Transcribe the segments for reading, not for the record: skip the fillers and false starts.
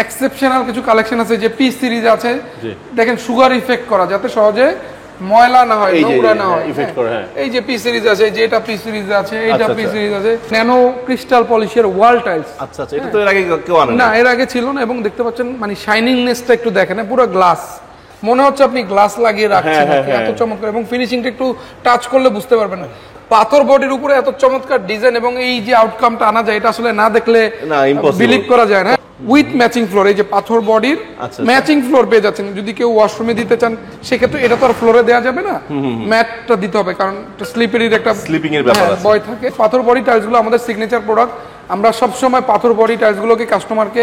Exceptional কিছু collection আছে যে পি সিরিজ আছে, দেখেন সুগার ইফেক্ট করা যাতে সহজে ময়লা না হয়, নোংরা না হয়। এই যে পি সিরিজ আছে, যেটা পি সিরিজ আছে, এইটা পি সিরিজ আছে, ন্যানো ক্রিস্টাল পলিশের ওয়াল টাইলস। আচ্ছা আচ্ছা, এটা তো এর আগে কেউ আনে না, এর আগে ছিল না। এবং দেখতে পাচ্ছেন মানে শাইনিংনেসটা একটু দেখেন, পুরো গ্লাস মনে হচ্ছে আপনি গ্লাস লাগিয়ে রাখছেন, এত চমৎকার। এবং ফিনিশিংটা একটু টাচ করলে বুঝতে পারবেন। পাথর বডির উপরে এত চমৎকার ডিজাইন এবং এই যে আউটকামটা আনা যায়, এটা আসলে না দেখলে বিলিভ করা যায় না। উইথ ম্যাচিং ফ্লোর, এই যে পাথর বডির ম্যাচিং ফ্লোর পেয়ে যাচ্ছেন। যদি কেউ ওয়াশরুমে দিতে চান সেক্ষেত্রে এটা তো আর ফ্লোরে দেওয়া যাবে না, ম্যাটটা দিতে হবে, কারণ স্লিপারির একটা স্লিপিং এর ব্যাপার আছে, ভয় থাকে। পাথর বডি টাইলসগুলো আমাদের সিগনেচার প্রোডাক্ট। আমরা সবসময় পাথর বডি টাইলসগুলোকে কাস্টমারকে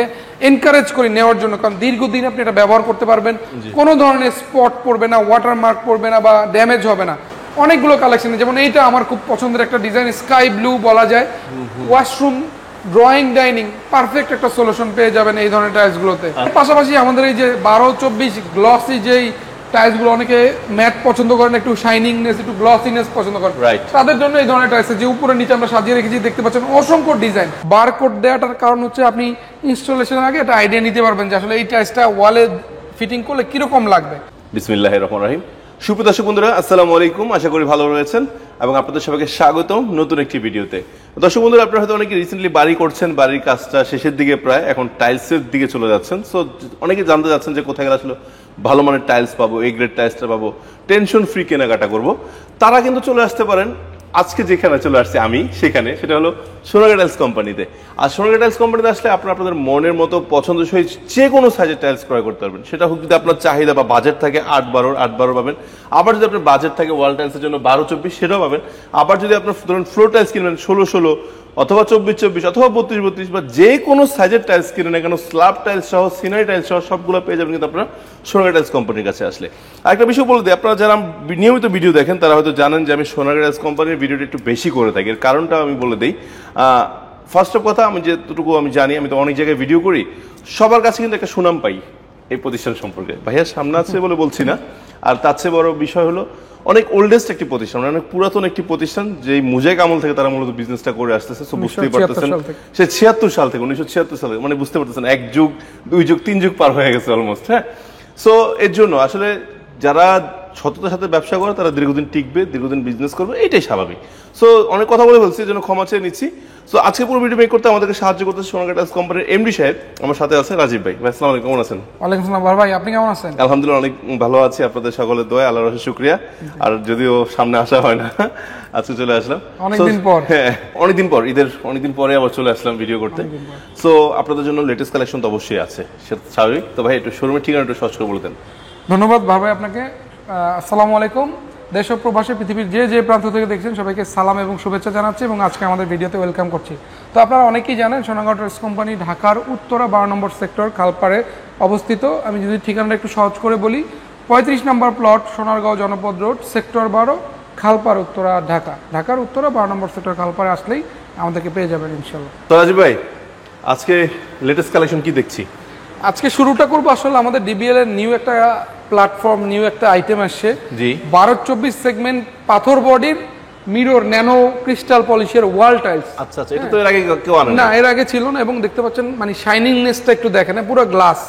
এনকারেজ করি নেওয়ার জন্য, কারণ দীর্ঘদিন আপনি এটা ব্যবহার করতে পারবেন, কোনো ধরনের স্পট পড়বে না, ওয়াটার মার্ক পড়বে না বা ড্যামেজ হবে না। অনেকগুলো কালেকশন, যেমন এইটা আমার খুব পছন্দের একটা ডিজাইন, স্কাই ব্লু বলা যায়। ওয়াশরুম, ড্রয়িং, ডাইনিং পারফেক্ট একটা সলিউশন পেয়ে যাবেন এই ধরনের টাইলসগুলোতে। পাশাপাশি আমাদের এই যে 12-24 গ্লসি যেই টাইলসগুলো, অনেকে ম্যাট পছন্দ করেন, একটু শাইনিংনেস, একটু গ্লসিনেস পছন্দ করেন, তাদের জন্য এই ধরনের টাইলস যে উপরে নিচে আমরা সাজিয়ে রেখেছি, দেখতে পাচ্ছেন অসংখ্য ডিজাইন। বারকোড দেওয়াটার কারণ হচ্ছে আপনি ইনস্টলেশনের আগে একটা আইডিয়া নিতে পারবেন যে আসলে এই টাইলসটা ওয়ালে ফিটিং করলে কিরকম লাগবে। বিসমিল্লাহির রহমানির রহিম। সুপ্রিয় দর্শক বন্ধুরা, আসসালামু আলাইকুম। আশা করি ভালো রয়েছেন এবং আপনাদের সবাইকে স্বাগতম নতুন একটি ভিডিওতে। দর্শক বন্ধুরা, আপনারা হয়তো অনেকে রিসেন্টলি বাড়ি করছেন, বাড়ির কাজটা শেষের দিকে প্রায়, এখন টাইলসের দিকে চলে যাচ্ছেন। সো অনেকে জানতে যাচ্ছেন যে কোথায় গেলে আসলে ভালো মানের টাইলস পাবো, এই গ্রেড টাইলসটা পাবো, টেনশন ফ্রি কেনাকাটা করবো। তারা কিন্তু চলে আসতে পারেন আজকে যেখানে চলে আসছে আমি, সেখানে, সেটা হলো সোনারগাঁ টাইলস কোম্পানিতে। আর সোনারগাঁ টাইলস কোম্পানিতে আসলে আপনাদের মনের মতো পছন্দসই যে কোনো সাইজের টাইলস ক্রয় করতে পারবেন। সেটা হোক যদি আপনার চাহিদা বা বাজেট থাকে 8-12 পাবেন, আবার যদি আপনার বাজেট থাকে ওয়াল টাইলসের জন্য 12-24 সেটাও পাবেন। আবার যদি আপনার ধরুন ফ্লোর টাইলস কিনবেন 16-16 অথবা 24-24 অথবা 32-32 বা যে কোনো সাইজের টাইলস কিনে না কেন, স্ল্যাব টাইলস সহ, সিনারি টাইলস সহ সবগুলো পেয়ে যাবেন কিন্তু আপনারা সোনারগাঁ টাইলস কোম্পানির কাছে আসলে। আরেকটা বিষয় বলে দিই, আপনারা যারা নিয়মিত ভিডিও দেখেন তারা হয়তো জানেন যে আমি সোনারগাঁ টাইলস কোম্পানির ভিডিওটা একটু বেশি করে থাকি। এর কারণটা আমি বলে দিই। ফার্স্ট অফ কথা, আমি যেটুকু আমি জানি, আমি তো অনেক জায়গায় ভিডিও করি, সবার কাছে কিন্তু একটা সুনাম পাই এই প্রতিষ্ঠান সম্পর্কে। ভাইয়া সামনে আছে বলে বলছি না, আর তার চেয়ে বড় বিষয় হলো অনেক ওল্ডেস্ট একটি প্রতিষ্ঠান, অনেক পুরাতন একটি প্রতিষ্ঠান, যে মুজাহিদ আমল থেকে তারা মূলত বিজনেসটা করে আসতেছে। সো বুঝতেই পারতেছেন, সে 76 সাল থেকে, 1976 সালে, মানে বুঝতে পারতেছেন 1 যুগ 2 যুগ 3 যুগ পার হয়ে গেছে অলমোস্ট। হ্যাঁ, সো এর জন্য আসলে যারা সততার সাথে ব্যবসা করে তারা দীর্ঘদিন টিকবে, দীর্ঘদিন বিজনেস করবে, এইটাই স্বাভাবিক। সো অনেক কথা বলে ফেলছি, এই জন্য ক্ষমা চেয়ে নিচ্ছি। সো আজকে পুরো ভিডিও মেক করতে আমাদেরকে সাহায্য করতেছে সোনারগাঁ টাইলস কোম্পানির এমডি সাহেব, আমার সাথে আছে রাজীব ভাই। ভাই আসসালামু আলাইকুম, কেমন আছেন? ওয়ালাইকুম আসসালাম ভাই, আপনি কেমন আছেন? আলহামদুলিল্লাহ অনেক ভালো আছি, আপনাদের সকলের দোয়া, আল্লাহর অশেষ শুকরিয়া। আর যদিও সামনে আসা হয় না, আজকে চলে আসলাম অনেকদিন পর। হ্যাঁ, অনেকদিন পর, ঈদের অনেকদিন পরে আবার চলে আসলাম ভিডিও করতে। সো আপনাদের জন্য লেটেস্ট কালেকশন তো অবশ্যই আছে, সেটা স্বাভাবিক। তো ভাই একটু শোরুমের ঠিকানা একটু সহজ করে বলে দেন। ধন্যবাদ ভাই আপনাকে। আসসালামু আলাইকুম। দেশ ও প্রবাসী পৃথিবীর যে প্রান্ত থেকে দেখছেন সবাইকে সালাম এবং শুভেচ্ছা জানাচ্ছি এবং আজকে আমাদের ভিডিওতে ওয়েলকাম করছি। তো আপনারা অনেকেই জানেন সোনারগাঁ টাইলস কোম্পানি ঢাকার উত্তরা 12 নম্বর সেক্টর খালপাড়ে অবস্থিত। আমি যদি ঠিকানাটা একটু সহজ করে বলি, 35 নম্বর প্লট, সোনারগাঁও জনপদ রোড, সেক্টর 12, খালপাড়, উত্তরা, ঢাকা। ঢাকার উত্তরা 12 নম্বর সেক্টর খালপাড়ে আসলেই আমাদেরকে পেয়ে যাবেন ইনশাল্লাহ। তো রাজীব ভাই, আজকে লেটেস্ট কালেকশন কি দেখছি? আজকে শুরুটা করবো আসলে আমাদের ডিবিএল এর নিউ একটা প্ল্যাটফর্ম, নিউ একটা আইটেম আসছে। 12-24 সেগমেন্ট পাথর বডির মিরর ন্যানো ক্রিস্টাল পলিশের ওয়াল টাইলস। আচ্ছা আচ্ছা, এটা তো এর আগে কেউ আনে না, এর আগে ছিল না। এবং দেখতে পাচ্ছেন মানে শাইনিংনেসটা একটু দেখেন, পুরো গ্লাস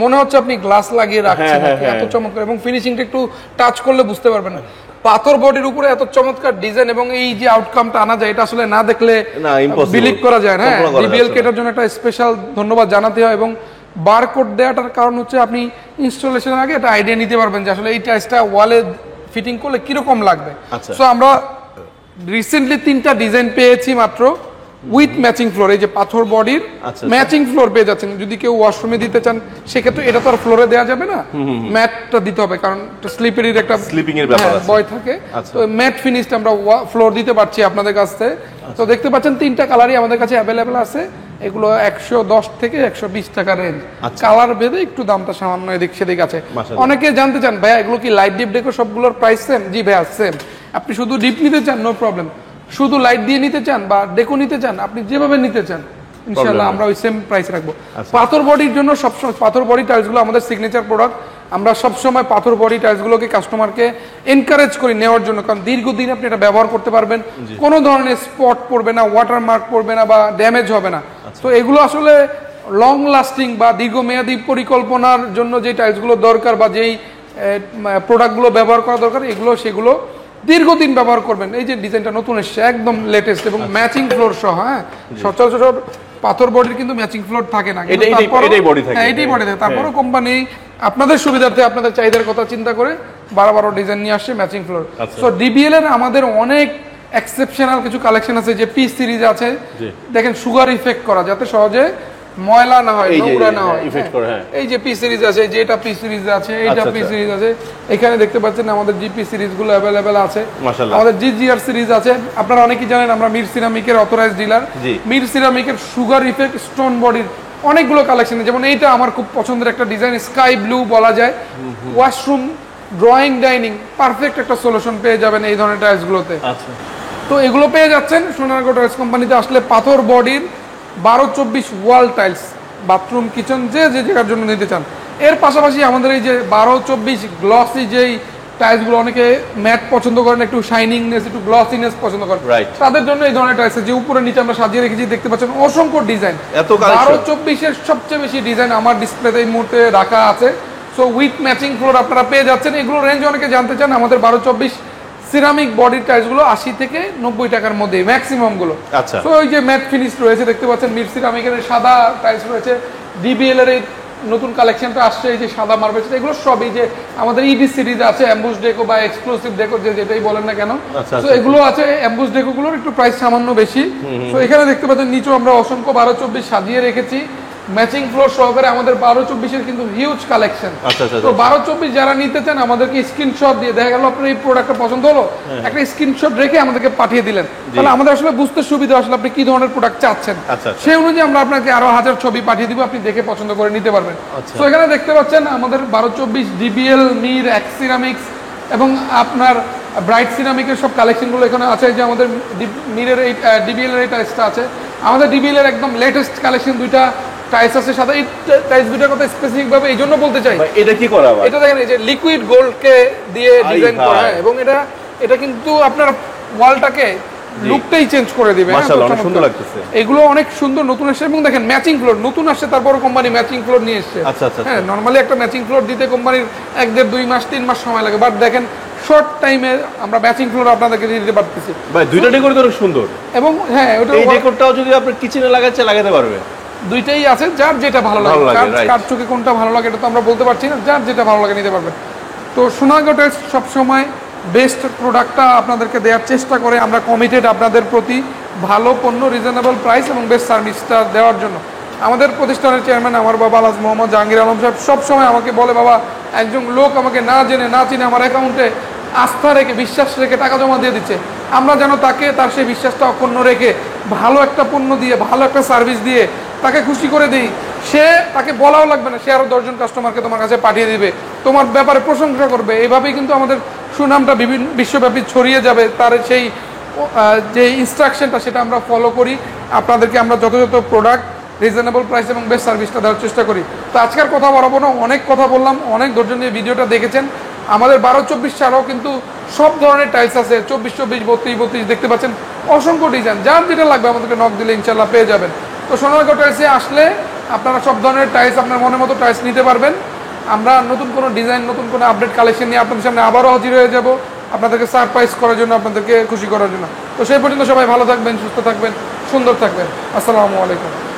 মনে হচ্ছে আপনি গ্লাস লাগিয়ে রাখছেন, এত চমৎকার। এবং ফিনিশিংটা একটু টাচ করলে বুঝতে পারবেন। পাথর বডির উপরে এত চমৎকার ডিজাইন এবং এই যে আউটকামটা আনা যায়, এটা আসলে না দেখলে বিলিভ করা যায় না। ডিবিএল কে এটার জন্য একটা স্পেশাল ধন্যবাদ জানাতে হয়। এবং বারকোড দেওয়াটার কারণ হচ্ছে আপনি ইনস্টলেশনের আগে একটা আইডিয়া নিতে পারবেন যে আসলে এই টাইলসটা ওয়ালে ফিটিং করলে কিরকম লাগবে। সো আমরা রিসেন্টলি 3টা ডিজাইন পেয়েছি মাত্র, উইথ ম্যাচিং ফ্লোর, এই যে পাথর বডির ম্যাচিং ফ্লোর পেয়ে যাচ্ছেন। যদি কেউ ওয়াশরুমে দিতে চান সেক্ষেত্রে এটা তো আর ফ্লোরে দেওয়া যাবে না, ম্যাটটা দিতে হবে, কারণ স্লিপারির একটা স্লিপিং এর ব্যাপার আছে, ভয় থাকে। তো ম্যাট ফিনিশড আমরা ফ্লোর দিতে পারছি আপনাদের কাছ থেকে। তো দেখতে পাচ্ছেন 3টা কালারই আমাদের কাছে অ্যাভেলেবেল আছে। এগুলো 110 থেকে 120 টাকা রেঞ্জ, কালার ভেদে একটু দামটা সামান্য এদিক সেদিক আছে। অনেকে জানতে চান ভাইয়া এগুলো কি লাইট ডিপ ডেকো সবগুলোর প্রাইস সেম? জি ভাইয়া সেম। আপনি শুধু ডিপ নিতে চান নো প্রবলেম, শুধু লাইট দিয়ে নিতে চান বা ডেকো নিতে চান, আপনি যেভাবে নিতে চান ইনশাআল্লাহ আমরা ওই সেম প্রাইস রাখবো। পাথর বডির জন্য সবসময় পাথর বডি টাইলসগুলো আমাদের সিগনেচার প্রোডাক্ট। আমরা সবসময় পাথর বডি টাইলসগুলোকে কাস্টমারকে এনকারেজ করি নেওয়ার জন্য, কারণ দীর্ঘদিন আপনি এটা ব্যবহার করতে পারবেন, কোনো ধরনের স্পট পড়বে না, ওয়াটার মার্ক পড়বে না বা ড্যামেজ হবে না। তো এগুলো আসলে লং লাস্টিং বা দীর্ঘমেয়াদী পরিকল্পনার জন্য যে টাইলসগুলো দরকার বা যেই প্রোডাক্টগুলো ব্যবহার করা দরকার সেগুলো দীর্ঘদিন ব্যবহার করবেন। এই যে ডিজাইনটা নতুন এসছে একদম লেটেস্ট এবং ম্যাচিং ফ্লোর সহ। হ্যাঁ, সচরাচর পাথর বডির কিন্তু ম্যাচিং ফ্লোর থাকে না, এটাই বডি থাকে। তারপরেও কোম্পানি আপনাদের সুবিধার্থে আপনাদের চাহিদার কথা চিন্তা করে বারো ডিজাইন নিয়ে আসছে ম্যাচিং ফ্লোর। সো ডিবিএল এর আমাদের অনেক এক্সেপশনাল কিছু কালেকশন আছে, যে পি সিরিজ আছে দেখেন সুগার ইফেক্ট করা, যাতে সহজে ময়লা না হয়, নোংরা না হয়। এই যে পি সিরিজ আছে, যে এটা পি সিরিজ আছে, এইটা পি সিরিজ আছে, এখানে দেখতে পাচ্ছেন আমাদের জিপি সিরিজ গুলো অ্যাভেলেবেল আছে, আমাদের জিজিআর সিরিজ আছে। আপনারা অনেকেই জানেন আমরা মির সিরামিকের অথরাইজড ডিলার। মির সিরামিকের সুগার ইফেক্ট স্টোন বডির অনেকগুলো কালেকশন, যেমন এইটা আমার খুব পছন্দের একটা ডিজাইন, স্কাই ব্লু বলা যায়, ওয়াশরুম ড্রয়িং ডাইনিং পারফেক্ট একটা সলিউশন পেয়ে যাবেন এই ধরনের টাইলস গুলোতে। তো এগুলো পেয়ে যাচ্ছেন সোনারগাঁও টাইলস কোম্পানিতে আসলে। পাথর বডির 12-24 ওয়াল টাইলস, বাথরুম কিচেন যে জায়গার জন্য নিতে চান। এর পাশাপাশি আমাদের এই যে 12-24 গ্লসি যেই টাইলসগুলো, অনেকে ম্যাট পছন্দ করেন, একটু শাইনিংনেস একটু গ্লসিনেস পছন্দ করেন, তাদের জন্য এই ধরনের টাইলস যে উপরে নিচে আমরা সাজিয়ে রেখেছি দেখতে পাচ্ছেন অসংখ্য ডিজাইন। 12-24 সবচেয়ে বেশি ডিজাইন আমার ডিসপ্লেতে এই মুহূর্তে রাখা আছে। সো উইথ ম্যাচিং ফ্লোর আপনারা পেয়ে যাচ্ছেন। এগুলো রেঞ্জ অনেকে জানতে চান। আমাদের 12-24 সিরামিক বডির টাইলস গুলো 80 থেকে 90 টাকার মধ্যে ম্যাক্সিমাম গুলো। তো ওই যে ম্যাট ফিনিশ রয়েছে দেখতে পাচ্ছেন, মির সিরামিকের সাদা টাইলস রয়েছে, ডিবিএল এর এই নতুন কালেকশনটা আসছে এই যে সাদা মার্বেল, এগুলো সব এই যে আমাদের ইডি সিরিজ আছে, অ্যাম্বুশ ডেকো বা এক্সক্লুসিভ ডেকো যেটাই বলেন না কেন, তো এগুলো আছে। অ্যাম্বুশ ডেকো গুলোর একটু প্রাইস সামান্য বেশি। তো এখানে দেখতে পাচ্ছেন নিচেও আমরা অসংখ্য 12-24 সাজিয়ে রেখেছি ম্যাচিং ফ্লোর সহকারে। আমাদের 12-24 এর কিন্তু হিউজ কালেকশন। তো 12-24 যারা নিতে চান আমাদেরকে স্ক্রিনশট দিয়ে, দেখা গেল আপনার এই প্রোডাক্টটা পছন্দ হলো, একটা স্ক্রিনশট রেখে আমাদেরকে পাঠিয়ে দিলেন, তাহলে আমাদের আসলে বুঝতে সুবিধা আসলে আপনি কি ধরনের প্রোডাক্ট চাচ্ছেন, সেই অনুযায়ী আমরা আপনাকে আরো 1000 ছবি পাঠিয়ে দিব, আপনি দেখে পছন্দ করে নিতে পারবেন। তো এখানে দেখতে পাচ্ছেন আমাদের 12-24 ডিবিএল, মির, এক্স সিরামিক্স এবং আপনার ব্রাইট সিরামিকের সব কালেকশনগুলো এখানে আছে। যে আমাদের মিরের এই ডিবিএল এর এই টাইলসটা আছে, আমাদের ডিবিএল এর একদম লেটেস্ট কালেকশন দুইটা টাইলস আছে সাদা। এই টাইলস দুটোর কথা স্পেসিফিক ভাবে এই জন্য বলতে চাই, এটা কি করা ভাই? এটা দেখেন এই যে লিকুইড গোল্ড কে দিয়ে ডিজাইন করা হয়, এবং এটা কিন্তু আপনার ওয়ালটাকে লুকটাই চেঞ্জ করে দিবে। মাশাআল্লাহ, অনেক সুন্দর লাগতেছে। এগুলো অনেক সুন্দর নতুন আসছে, এবং দেখেন ম্যাচিং ফ্লোর নতুন আসছে, তারপর কোম্পানি ম্যাচিং ফ্লোর নিয়ে এসেছে। হ্যাঁ, নরমালি একটা ম্যাচিং ফ্লোর দিতে কোম্পানির 1-1.5 মাস 3 মাস সময় লাগে, বাট দেখেন শর্ট টাইমে আমরা ম্যাচিং ফ্লোর আপনাদেরকে দিতে পারতেছি। ভাই দুইটা ডেকোর তো অনেক সুন্দর, এবং হ্যাঁ ওটা এই ডেকোরটাও যদি আপনি কিচেনে লাগাতে পারবে। দুইটাই আছে, যার যেটা ভালো লাগে, কার চোখে কোনটা ভালো লাগে এটা তো আমরা বলতে পারছি না, যার যেটা ভালো লাগে নিতে পারবেন। তো সোনারগাঁও টাইলস সবসময় বেস্ট প্রোডাক্টটা আপনাদেরকে দেওয়ার চেষ্টা করে। আমরা কমিটেড আপনাদের প্রতি ভালো পণ্য, রিজনেবল প্রাইস এবং বেস্ট সার্ভিসটা দেওয়ার জন্য। আমাদের প্রতিষ্ঠানের চেয়ারম্যান আমার বাবা আলহাজ মোহাম্মদ জাহাঙ্গীর আলম সাহেব সবসময় আমাকে বলে, বাবা একজন লোক আমাকে না জেনে না চিনে আমার অ্যাকাউন্টে আস্থা রেখে বিশ্বাস রেখে টাকা জমা দিয়ে দিচ্ছে, আমরা যেন তাকে তার সেই বিশ্বাসটা অক্ষুণ্ণ রেখে ভালো একটা পণ্য দিয়ে ভালো একটা সার্ভিস দিয়ে তাকে খুশি করে দিই। সে তাকে বলাও লাগবে না, সে আরও 10 জন কাস্টমারকে তোমার কাছে পাঠিয়ে দিবে, তোমার ব্যাপারে প্রশংসা করবে। এইভাবেই কিন্তু আমাদের সুনামটা বিশ্বব্যাপী ছড়িয়ে যাবে। তার সেই যে ইনস্ট্রাকশনটা সেটা আমরা ফলো করি। আপনাদেরকে আমরা যথাযথ প্রোডাক্ট, রিজনেবল প্রাইস এবং বেস্ট সার্ভিসটা দেওয়ার চেষ্টা করি। তো আজকের কথা বাড়াবো না, অনেক কথা বললাম, অনেক ধৈর্য নিয়ে ভিডিওটা দেখেছেন। আমাদের 12-24 ছাড়াও কিন্তু সব ধরনের টাইলস আছে, 24-24, 32-32 দেখতে পাচ্ছেন, অসংখ্য ডিজাইন। যার যেটা লাগবে আমাদেরকে নক দিলে ইনশাল্লাহ পেয়ে যাবেন। তো সোনারগাঁও টাইলসে আসলে আপনারা সব ধরনের টাইলস আপনার মনের মতো টাইলস নিতে পারবেন। আমরা নতুন কোনো ডিজাইন, নতুন কোনো আপডেট কালেকশন নিয়ে আপনাদের সামনে আবারও হাজির হয়ে যাব, আপনাদেরকে সারপ্রাইজ করার জন্য, আপনাদেরকে খুশি করার জন্য। তো সেই পর্যন্ত সবাই ভালো থাকবেন, সুস্থ থাকবেন, সুন্দর থাকবেন। আসসালামু আলাইকুম।